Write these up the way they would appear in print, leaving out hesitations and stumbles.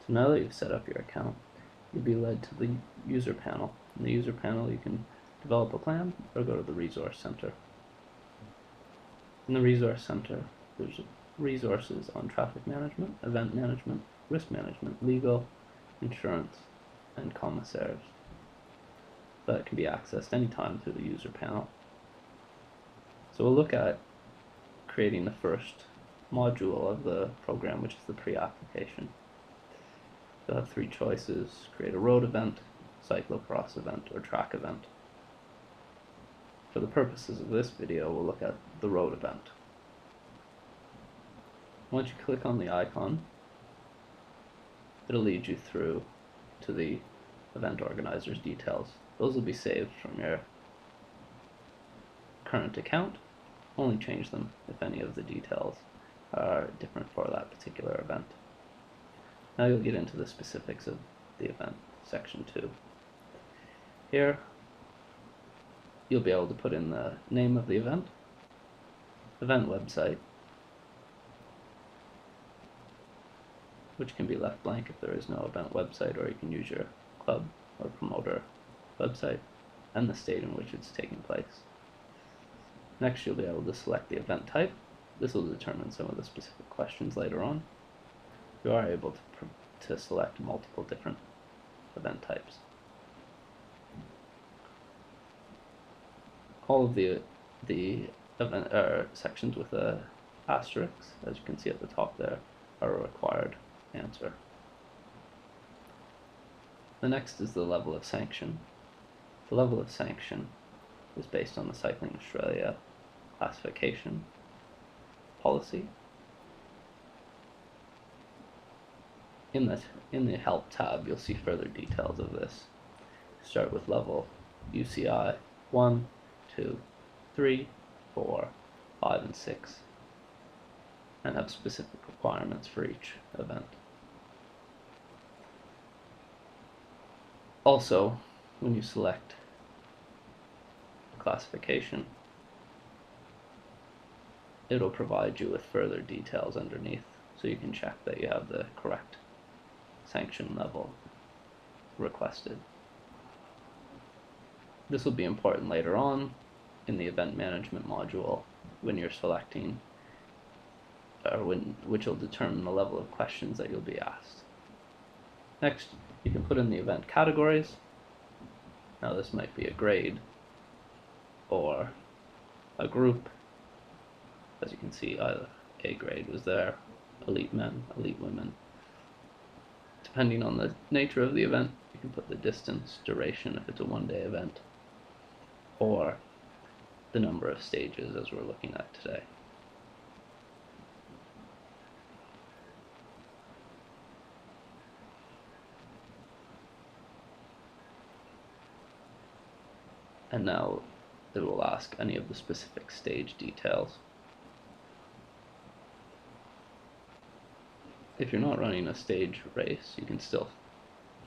So now that you've set up your account, you'll be led to the user panel. In the user panel, you can develop a plan or go to the resource center. In the resource center, there's resources on traffic management, event management, risk management, legal, insurance, and commissaires that can be accessed anytime through the user panel. So we'll look at creating the first module of the program, which is the pre-application. You'll have three choices: create a road event, cyclocross event, or track event. For the purposes of this video, we'll look at the road event. Once you click on the icon, it'll lead you through to the event organizer's details. Those will be saved from your current account. Only change them if any of the details are different for that particular event. Now you'll get into the specifics of the event, section 2. Here, you'll be able to put in the name of the event website, which can be left blank if there is no event website, or you can use your club or promoter website, and the state in which it's taking place. Next, you'll be able to select the event type. This will determine some of the specific questions later on. You are able to select multiple different event types. All of the event sections with a asterisk, as you can see at the top there, are a required answer. The next is the level of sanction. The level of sanction is based on the Cycling Australia classification policy. In the Help tab, you'll see further details of this. Start with level UCI 1, 2, 3, 4, 5, and 6, and have specific requirements for each event. Also, when you select the classification, it'll provide you with further details underneath, so you can check that you have the correct sanction level requested. This will be important later on in the event management module when you're selecting, which will determine the level of questions that you'll be asked. Next, you can put in the event categories. Now this might be a grade or a group. As you can see, either A grade was there, elite men, elite women. Depending on the nature of the event, you can put the distance, duration if it's a one-day event, or the number of stages as we're looking at today. And now it will ask any of the specific stage details. If you're not running a stage race, you can still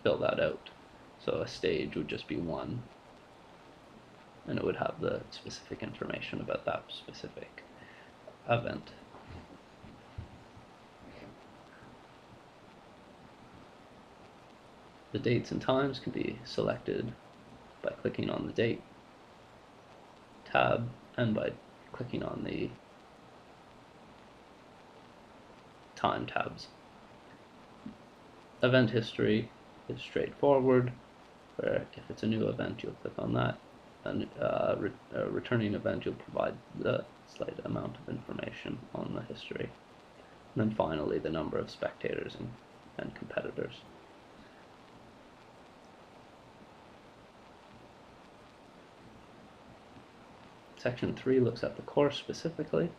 fill that out. So a stage would just be 1, and it would have the specific information about that specific event. The dates and times can be selected by clicking on the date tab and by clicking on the time tabs. Event history is straightforward, where if it's a new event, you'll click on that, and a returning event, you'll provide the slight amount of information on the history. And then finally, the number of spectators and competitors. Section 3 looks at the course specifically.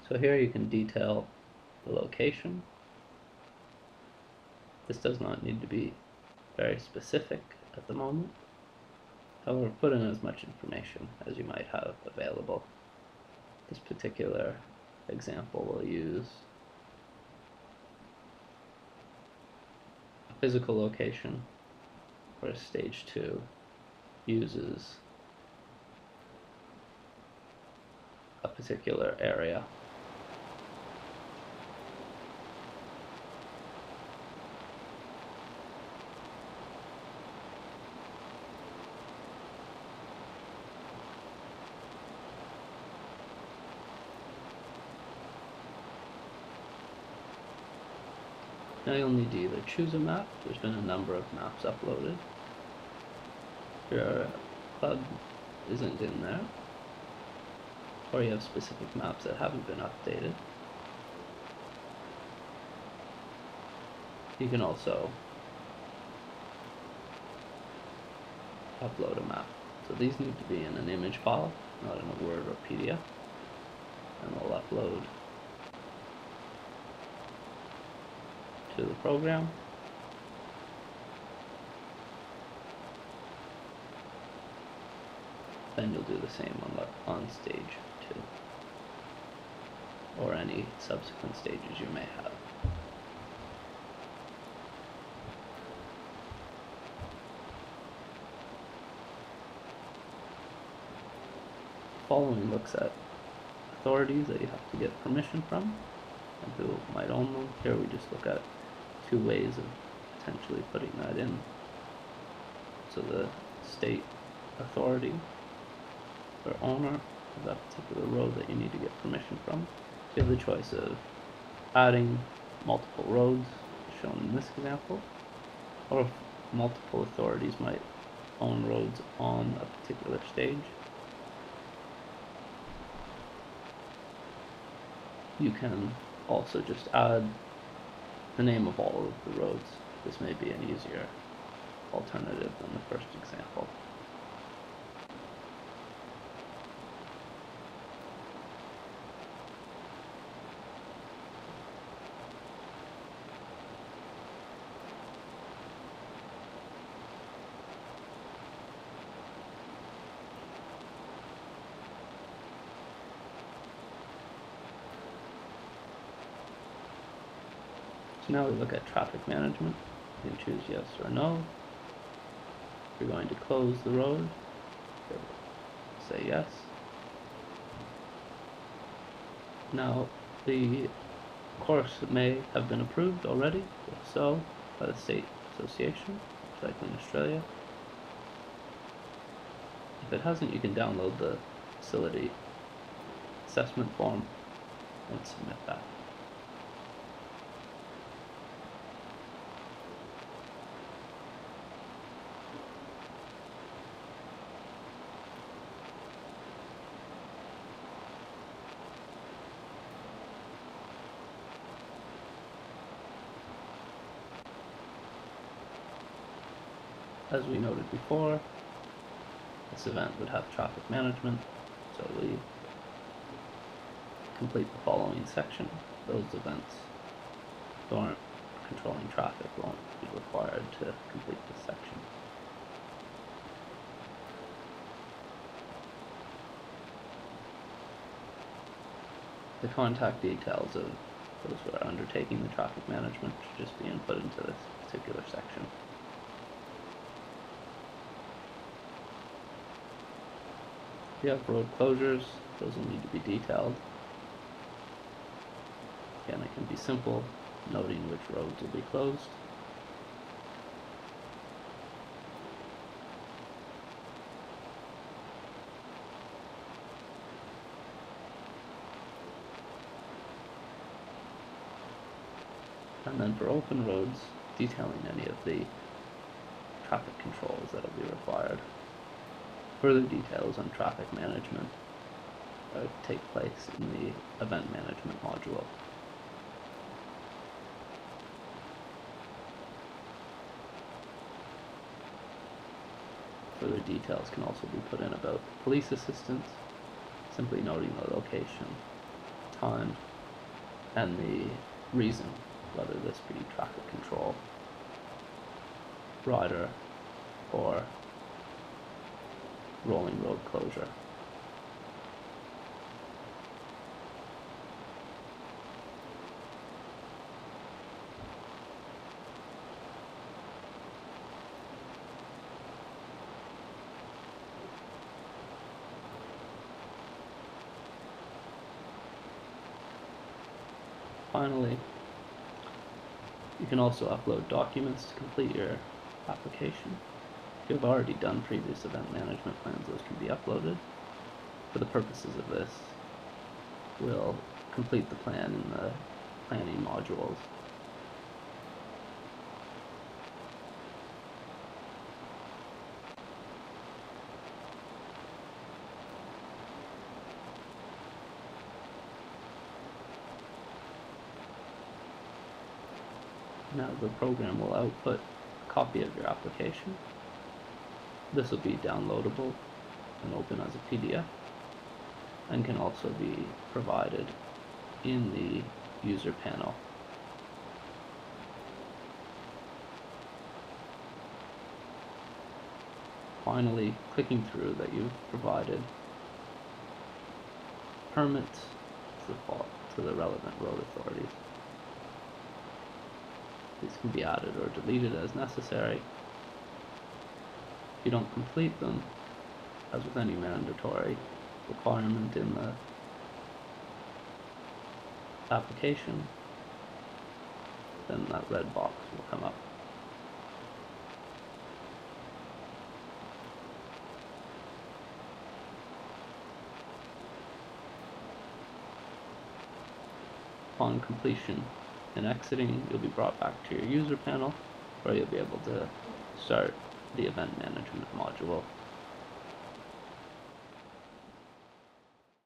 So here you can detail the location. This does not need to be very specific at the moment. However, put in as much information as you might have available. This particular example will use a physical location, whereas stage 2 uses a particular area. Now you'll need to either choose a map. There's been a number of maps uploaded. If your club isn't in there, or you have specific maps that haven't been updated, you can also upload a map. So these need to be in an image file, not in a Word or PDF, and we'll upload to the program. Then you'll do the same on stage 2, or any subsequent stages you may have. Following looks at authorities that you have to get permission from and who might own them. Here we just look at 2 ways of potentially putting that in. So the state authority or owner of that particular road that you need to get permission from, you have the choice of adding multiple roads, shown in this example, or if multiple authorities might own roads on a particular stage, you can also just add the name of all of the roads. This may be an easier alternative than the first example. So now we look at traffic management. You can choose yes or no. If you're going to close the road, say yes. Now the course may have been approved already, if so, by the State Association of Cycling Australia. If it hasn't, you can download the facility assessment form and submit that. As we noted before, this event would have traffic management, so we complete the following section. Those events that aren't controlling traffic won't be required to complete this section. The contact details of those who are undertaking the traffic management should just be input into this particular section. If you have road closures, those will need to be detailed. Again, it can be simple, noting which roads will be closed. And then for open roads, detailing any of the traffic controls that will be required. Further details on traffic management take place in the event management module. Further details can also be put in about police assistance, simply noting the location, time, and the reason, whether this be traffic control, rider, or rolling road closure. Finally, you can also upload documents to complete your application. If you've already done previous event management plans, those can be uploaded. For the purposes of this, we'll complete the plan in the planning modules. Now the program will output a copy of your application. This will be downloadable and open as a PDF, and can also be provided in the user panel. Finally, clicking through that you've provided permits to the relevant road authorities. These can be added or deleted as necessary. If you don't complete them, as with any mandatory requirement in the application, then that red box will come up. Upon completion and exiting, you'll be brought back to your user panel, where you'll be able to start the event management module